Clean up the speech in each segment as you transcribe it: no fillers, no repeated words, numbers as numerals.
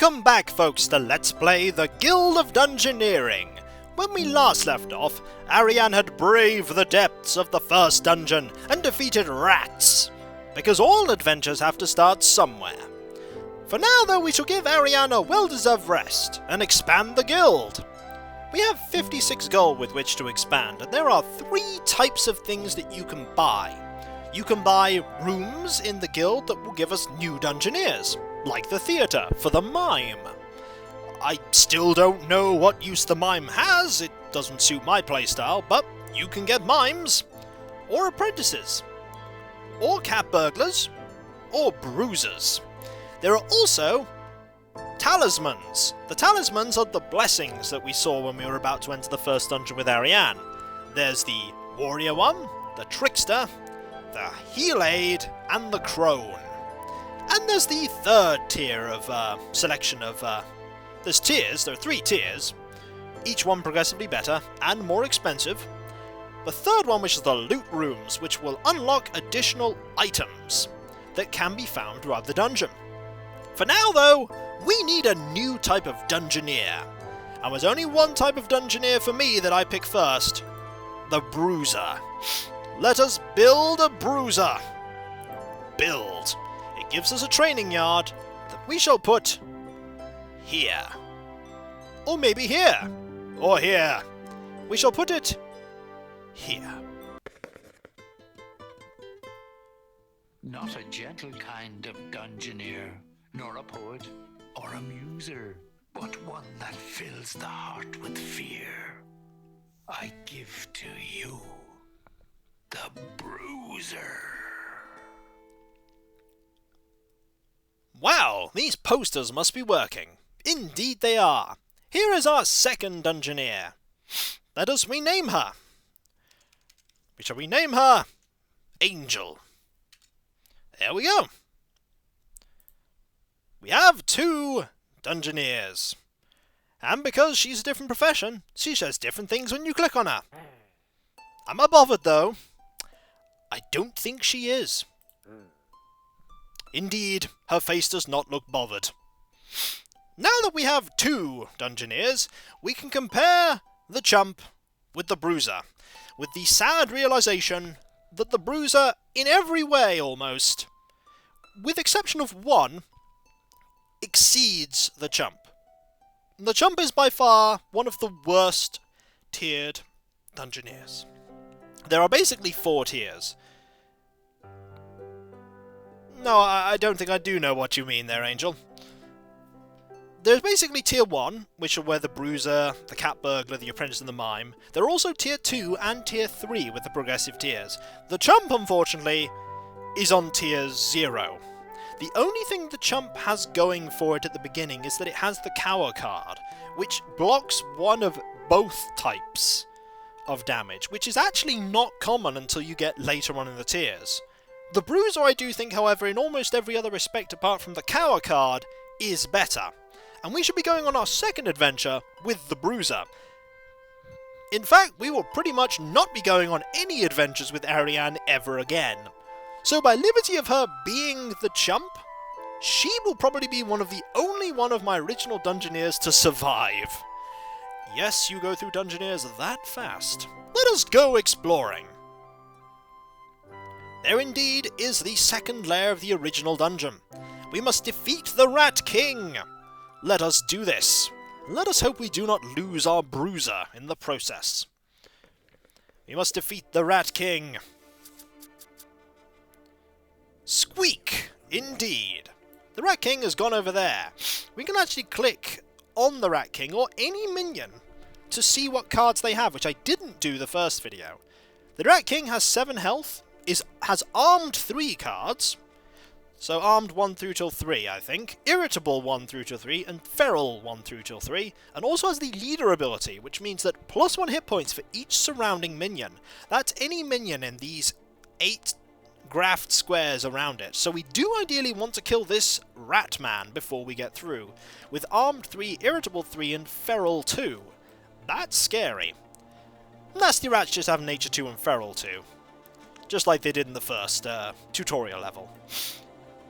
Welcome back, folks, to Let's Play the Guild of Dungeoneering. When we last left off, Ariane had braved the depths of the first dungeon and defeated rats, because all adventures have to start somewhere. For now, though, we shall give Ariane a well-deserved rest and expand the guild. We have 56 gold with which to expand, and there are 3 types of things that you can buy. You can buy rooms in the guild that will give us new dungeoneers, like the theatre for the mime. I still don't know what use the mime has, it doesn't suit my playstyle, but you can get mimes, or apprentices, or cat burglars, or bruisers. There are also talismans. The talismans are the blessings that we saw when we were about to enter the first dungeon with Ariane. There's the warrior one, the trickster, the heal aid, and the crone. And there's the third tier of selection of... there's tiers, there are 3 tiers, each one progressively better and more expensive. The third one, which is the loot rooms, which will unlock additional items that can be found throughout the dungeon. For now, though, we need a new type of dungeoneer. And there's only one type of dungeoneer for me that I pick first, the Bruiser. Let us build a Bruiser. Build. It gives us a training yard that we shall put here. Or maybe here. Or here. We shall put it here. Not a gentle kind of dungeoneer, nor a poet or a muser, but one that fills the heart with fear. I give to you the Bruiser. Wow, these posters must be working. Indeed they are. Here is our second dungeoneer. Let us rename her. We shall rename her Angel. There we go. We have 2 dungeoneers. And because she's a different profession, she says different things when you click on her. Am I bothered, though? I don't think she is. Indeed, her face does not look bothered. Now that we have 2 dungeoneers, we can compare the chump with the Bruiser, with the sad realization that the Bruiser, in every way almost, with exception of one, exceeds the chump. The chump is by far one of the worst tiered dungeoneers. There are basically 4 tiers. No, I don't think I do know what you mean there, Angel. There's basically tier 1, which are where the Bruiser, the cat burglar, the apprentice, and the mime. There are also tier 2 and tier 3 with the progressive tiers. The chump, unfortunately, is on tier 0. The only thing the chump has going for it at the beginning is that it has the cower card, which blocks one of both types of damage, which is actually not common until you get later on in the tiers. The Bruiser, I do think, however, in almost every other respect apart from the cower card, is better. And we should be going on our second adventure with the Bruiser. In fact, we will pretty much not be going on any adventures with Ariane ever again. So by liberty of her being the chump, she will probably be the only one of my original dungeoneers to survive. Yes, you go through dungeoneers that fast. Let us go exploring. There indeed is the second lair of the original dungeon. We must defeat the Rat King. Let us do this. Let us hope we do not lose our Bruiser in the process. We must defeat the Rat King. Squeak! Indeed. The Rat King has gone over there. We can actually click on the Rat King or any minion to see what cards they have, which I didn't do the first video. The Rat King has 7 health, has armed 3 cards, so armed 1 through till 3, I think, irritable 1 through till 3, and feral 1 through till 3, and also has the leader ability, which means that +1 hit points for each surrounding minion. That's any minion in these 8 graphed squares around it. So we do ideally want to kill this rat man before we get through, with armed 3, irritable 3, and feral 2. That's scary. Nasty rats just have nature 2 and feral 2. Just like they did in the first tutorial level.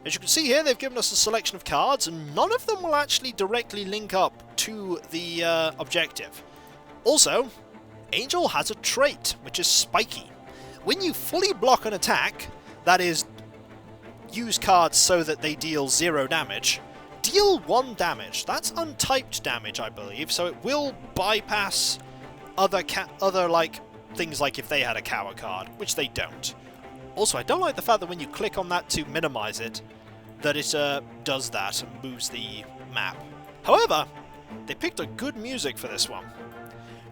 As you can see here, they've given us a selection of cards, and none of them will actually directly link up to the objective. Also, Angel has a trait, which is spiky. When you fully block an attack, that is, use cards so that they deal 0 damage, deal 1 damage. That's untyped damage, I believe, so it will bypass other like things like if they had a cower card, which they don't. Also, I don't like the fact that when you click on that to minimize it, that it does that and moves the map. However, they picked a good music for this one.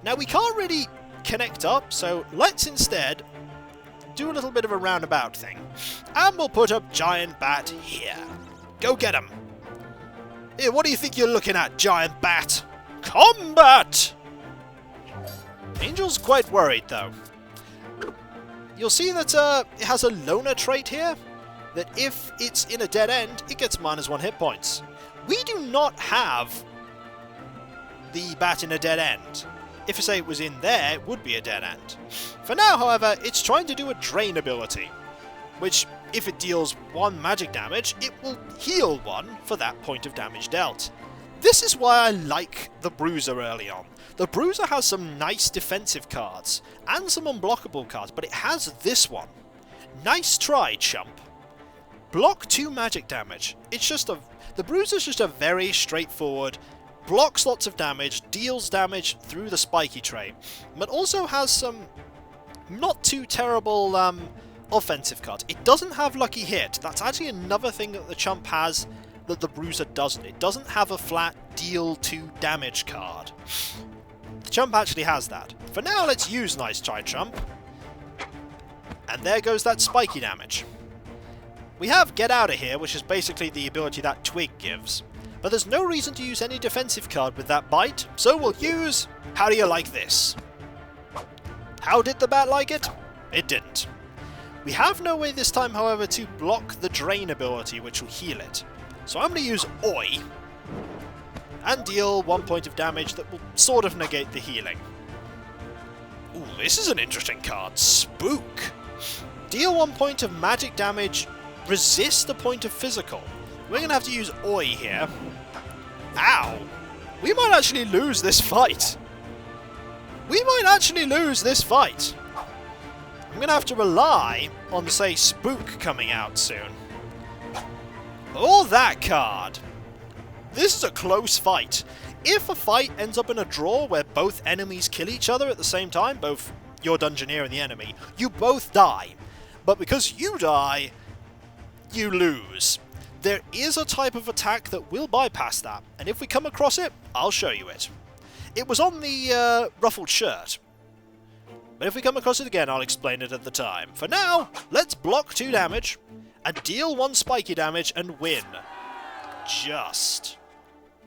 Now, we can't really connect up, so let's instead do a little bit of a roundabout thing. And we'll put a giant bat here. Go get him! Here, what do you think you're looking at, giant bat? Combat! Angel's quite worried, though. You'll see that it has a loner trait here, that if it's in a dead end, it gets -1 hit points. We do not have the bat in a dead end. If I say it was in there, it would be a dead end. For now, however, it's trying to do a drain ability, which, if it deals 1 magic damage, it will heal 1 for that point of damage dealt. This is why I like the Bruiser early on. The Bruiser has some nice defensive cards, and some unblockable cards, but it has this one. Nice try, chump. Block 2 magic damage. It's just the Bruiser's just a very straightforward, blocks lots of damage, deals damage through the spiky trait, but also has some not too terrible offensive cards. It doesn't have Lucky Hit. That's actually another thing that the chump has that the Bruiser doesn't. It doesn't have a flat deal 2 damage card. The chump actually has that. For now, let's use Nice Try, chump. And there goes that spiky damage. We have Get Out of Here, which is basically the ability that Twig gives. But there's no reason to use any defensive card with that bite, so we'll use How Do You Like This? How did the bat like it? It didn't. We have no way this time, however, to block the Drain ability, which will heal it. So I'm going to use Oi, and deal 1 point of damage that will sort of negate the healing. Ooh, this is an interesting card. Spook. Deal 1 point of magic damage, resist a point of physical. We're going to have to use Oi here. Ow! We might actually lose this fight. We might actually lose this fight. I'm going to have to rely on, say, Spook coming out soon. Or that card. This is a close fight. If a fight ends up in a draw where both enemies kill each other at the same time, both your Dungeoneer and the enemy, you both die. But because you die, you lose. There is a type of attack that will bypass that, and if we come across it, I'll show you it. It was on the ruffled shirt. But if we come across it again, I'll explain it at the time. For now, let's block 2 damage, and deal 1 spiky damage and win. Just.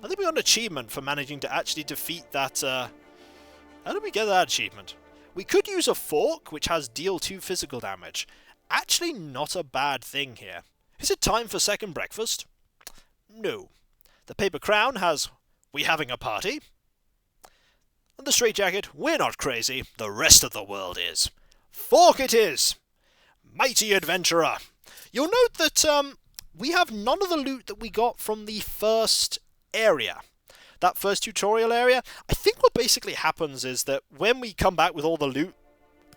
I think we got an achievement for managing to actually defeat that, How did we get that achievement? We could use a fork, which has deal 2 physical damage. Actually not a bad thing here. Is it time for second breakfast? No. The paper crown has, we having a party? And the straitjacket, we're not crazy, the rest of the world is. Fork it is! Mighty adventurer! You'll note that, we have none of the loot that we got from the first area. That first tutorial area. I think what basically happens is that when we come back with all the loot,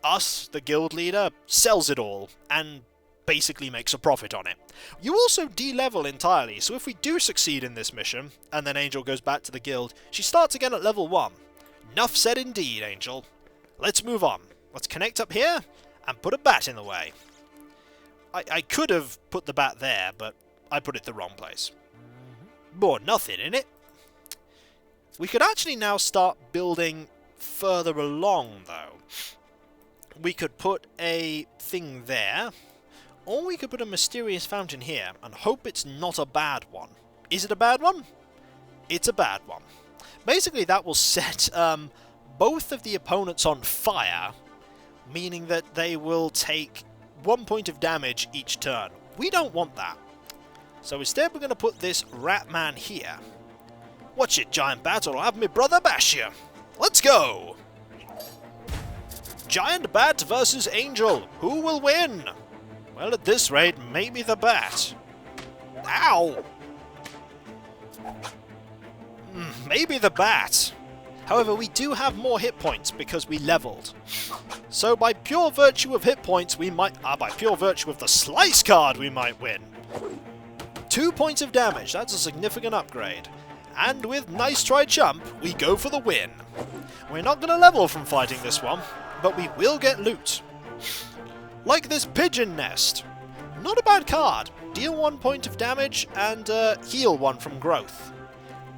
us, the guild leader, sells it all, and basically makes a profit on it. You also de-level entirely, so if we do succeed in this mission, and then Angel goes back to the guild, she starts again at level 1. Enough said indeed, Angel. Let's move on. Let's connect up here, and put a bat in the way. I could have put the bat there, but I put it the wrong place. More nothing in it. We could actually now start building further along, though. We could put a thing there, or we could put a mysterious fountain here, and hope it's not a bad one. Is it a bad one? It's a bad one. Basically, that will set both of the opponents on fire, meaning that they will take 1 point of damage each turn. We don't want that. So instead, we're going to put this rat man here. Watch it, giant bat, or I'll have me brother bash you. Let's go! Giant bat versus angel. Who will win? Well, at this rate, maybe the bat. Ow! Maybe the bat. However, we do have more hit points because we leveled. So by pure virtue of hit points, we might... by pure virtue of the slice card, we might win. 2 points of damage, that's a significant upgrade. And with nice try jump, we go for the win. We're not going to level from fighting this one, but we will get loot. Like this pigeon nest. Not a bad card. Deal 1 point of damage and heal 1 from growth.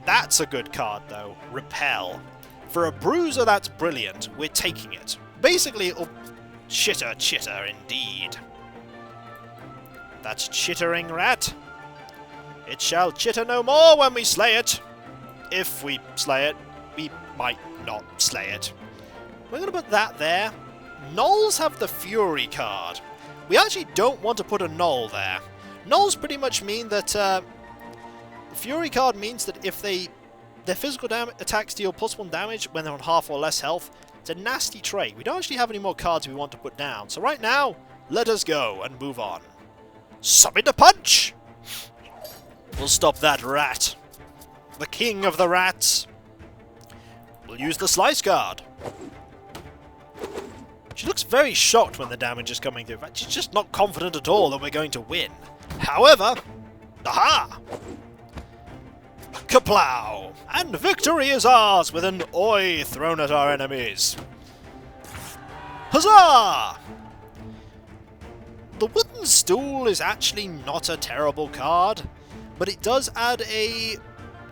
That's a good card though. Repel. For a bruiser, that's brilliant. We're taking it. Basically, it'll... Chitter, chitter, indeed. That's chittering rat. It shall chitter no more when we slay it. If we slay it, we might not slay it. We're going to put that there. Gnolls have the Fury card. We actually don't want to put a Gnoll there. Gnolls pretty much mean that... the Fury card means that if their physical attacks deal +1 damage when they're on half or less health, it's a nasty trait. We don't actually have any more cards we want to put down. So right now, let us go and move on. Summon a punch! We'll stop that rat. The king of the rats. We'll use the slice card. She looks very shocked when the damage is coming through. In fact, she's just not confident at all that we're going to win. However, aha! Kaplow! And victory is ours with an oi thrown at our enemies. Huzzah! The wooden stool is actually not a terrible card, but it does add a...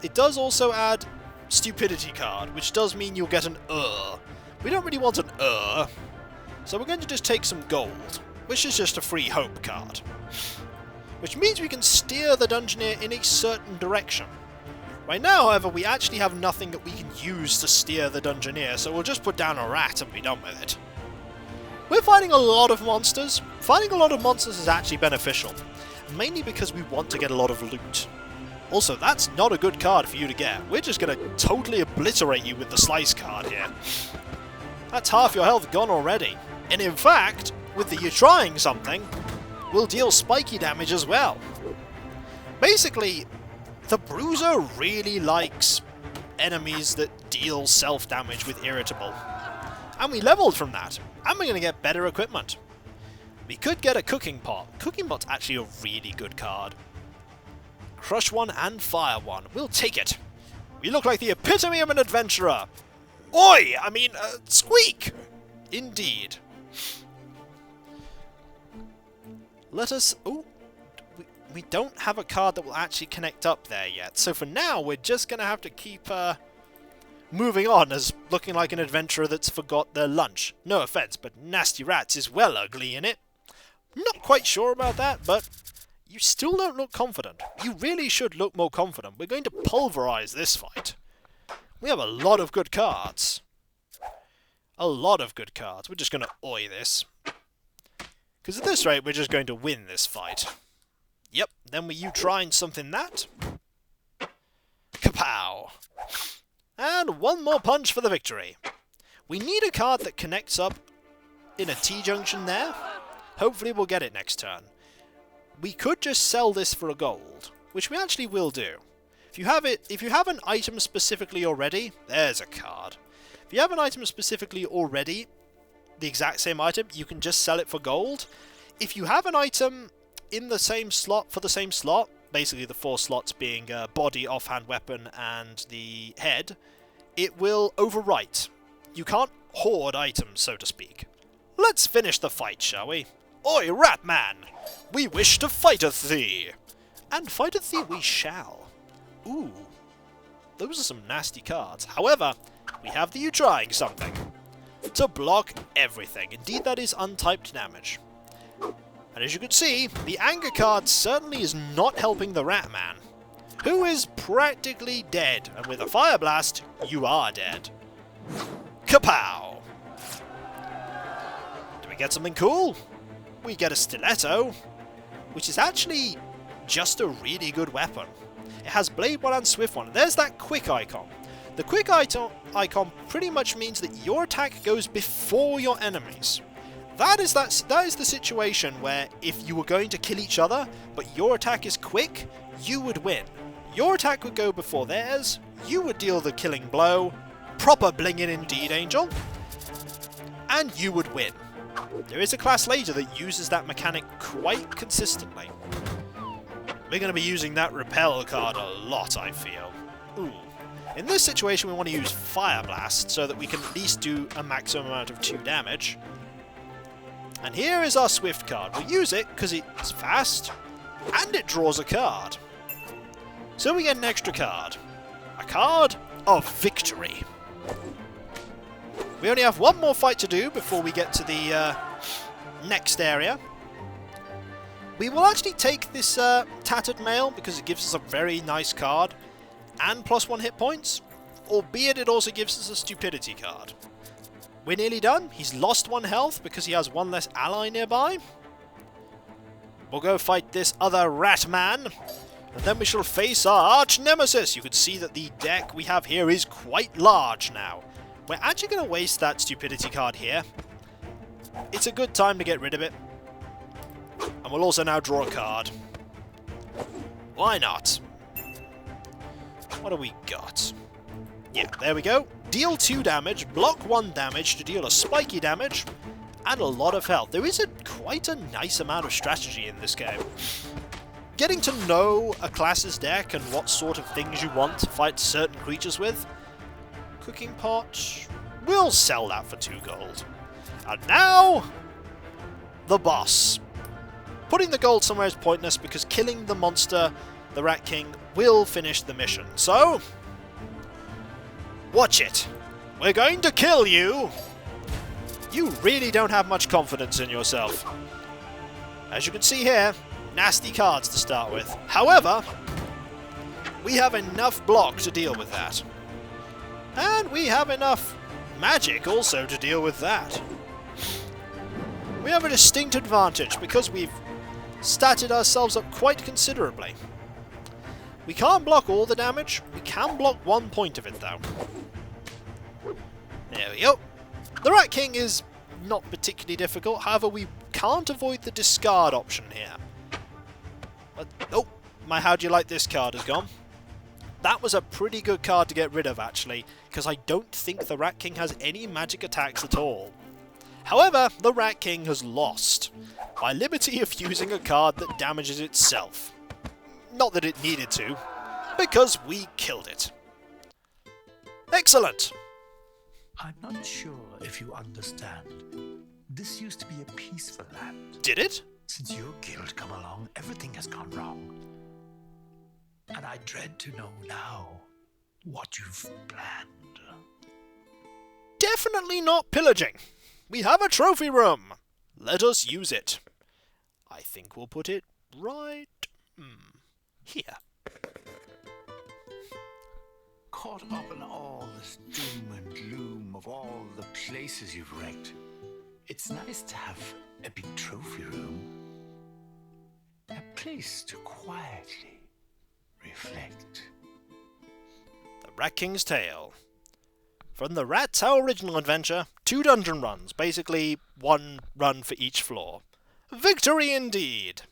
It does also add stupidity card, which does mean you'll get an We don't really want an so we're going to just take some gold, which is just a free hope card. Which means we can steer the Dungeoneer in a certain direction. Right now, however, we actually have nothing that we can use to steer the Dungeoneer, so we'll just put down a rat and be done with it. We're fighting a lot of monsters. Fighting a lot of monsters is actually beneficial, mainly because we want to get a lot of loot. Also, that's not a good card for you to get. We're just going to totally obliterate you with the slice card here. That's half your health gone already. And in fact, with the you trying something, we'll deal spiky damage as well. Basically, the Bruiser really likes enemies that deal self-damage with Irritable. And we leveled from that. And we're going to get better equipment. We could get a Cooking Pot. Cooking Pot's actually a really good card. Crush 1 and Fire 1. We'll take it. We look like the epitome of an adventurer. Oi! I mean, squeak! Indeed. Let us... Ooh. We don't have a card that will actually connect up there yet. So for now, we're just going to have to keep moving on as looking like an adventurer that's forgot their lunch. No offense, but Nasty Rats is well ugly in it. Not quite sure about that, but you still don't look confident. You really should look more confident. We're going to pulverize this fight. We have a lot of good cards. A lot of good cards. We're just going to oi this. Because at this rate, we're just going to win this fight. Yep, then you trying something that. Kapow! And one more punch for the victory. We need a card that connects up in a T-junction there. Hopefully we'll get it next turn. We could just sell this for a gold, which we actually will do. If you have an item specifically already, there's a card. If you have an item specifically already, the exact same item, you can just sell it for gold. If you have an item in the same slot for the same slot, basically the 4 slots being body, offhand weapon, and the head, it will overwrite. You can't hoard items, so to speak. Let's finish the fight, shall we? Oi, Ratman! We wish to fighteth thee! And fighteth thee we shall. Ooh, those are some nasty cards. However, we have the you trying something. To block everything. Indeed, that is untyped damage. And as you can see, the anger card certainly is not helping the Ratman, who is practically dead. And with a Fire Blast, you are dead. Kapow! Do we get something cool? We get a Stiletto, which is actually just a really good weapon. It has Blade 1 and Swift 1. There's that quick icon. The quick icon pretty much means that your attack goes before your enemies. That is the situation where if you were going to kill each other, but your attack is quick, you would win. Your attack would go before theirs, you would deal the killing blow, proper blingin' indeed, Angel, and you would win. There is a class later that uses that mechanic quite consistently. We're going to be using that repel card a lot, I feel. Ooh. In this situation we want to use Fire Blast so that we can at least do a maximum amount of 2 damage. And here is our Swift card. We'll use it because it's fast and it draws a card. So we get an extra card. A card of victory. We only have one more fight to do before we get to the next area. We will actually take this Tattered Mail because it gives us a very nice card and +1 hit points, albeit it also gives us a Stupidity card. We're nearly done. He's lost 1 health because he has 1 less ally nearby. We'll go fight this other rat man, and then we shall face our arch nemesis. You can see that the deck we have here is quite large now. We're actually going to waste that Stupidity card here. It's a good time to get rid of it. And we'll also now draw a card. Why not? What do we got? Yeah, there we go. Deal 2 damage, block 1 damage to deal a spiky damage, and a lot of health. There is quite a nice amount of strategy in this game. Getting to know a class's deck and what sort of things you want to fight certain creatures with. Cooking pot. We'll sell that for 2 gold. And now, the boss. Putting the gold somewhere is pointless because killing the monster, the Rat King, will finish the mission. So, watch it. We're going to kill you. You really don't have much confidence in yourself. As you can see here, nasty cards to start with. However, we have enough block to deal with that. And we have enough magic also to deal with that. We have a distinct advantage because we've statted ourselves up quite considerably. We can't block all the damage. We can block 1 point of it though. There we go. The Rat King is not particularly difficult, however we can't avoid the discard option here. Oh, my how do you like this card has gone. That was a pretty good card to get rid of actually, because I don't think the Rat King has any magic attacks at all. However, the Rat King has lost, by liberty of using a card that damages itself. Not that it needed to, because we killed it. Excellent! I'm not sure if you understand. This used to be a peaceful land. Did it? Since your guild come along, everything has gone wrong. And I dread to know now what you've planned. Definitely not pillaging. We have a trophy room. Let us use it. I think we'll put it right here. Caught up in all this doom and gloom of all the places you've wrecked, it's nice to have a big trophy room. A place to quietly reflect. The Rat King's Tale. From the Rat Tower original adventure, 2 dungeon runs, basically 1 run for each floor. Victory indeed!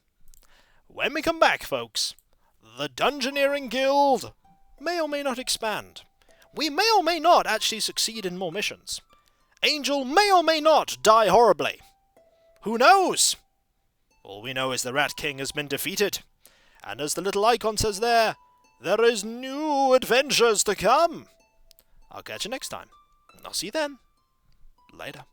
When we come back, folks, the Dungeoneering Guild may or may not expand. We may or may not actually succeed in more missions. Angel may or may not die horribly. Who knows? All we know is the Rat King has been defeated. And as the little icon says there is new adventures to come. I'll catch you next time. I'll see you then. Later.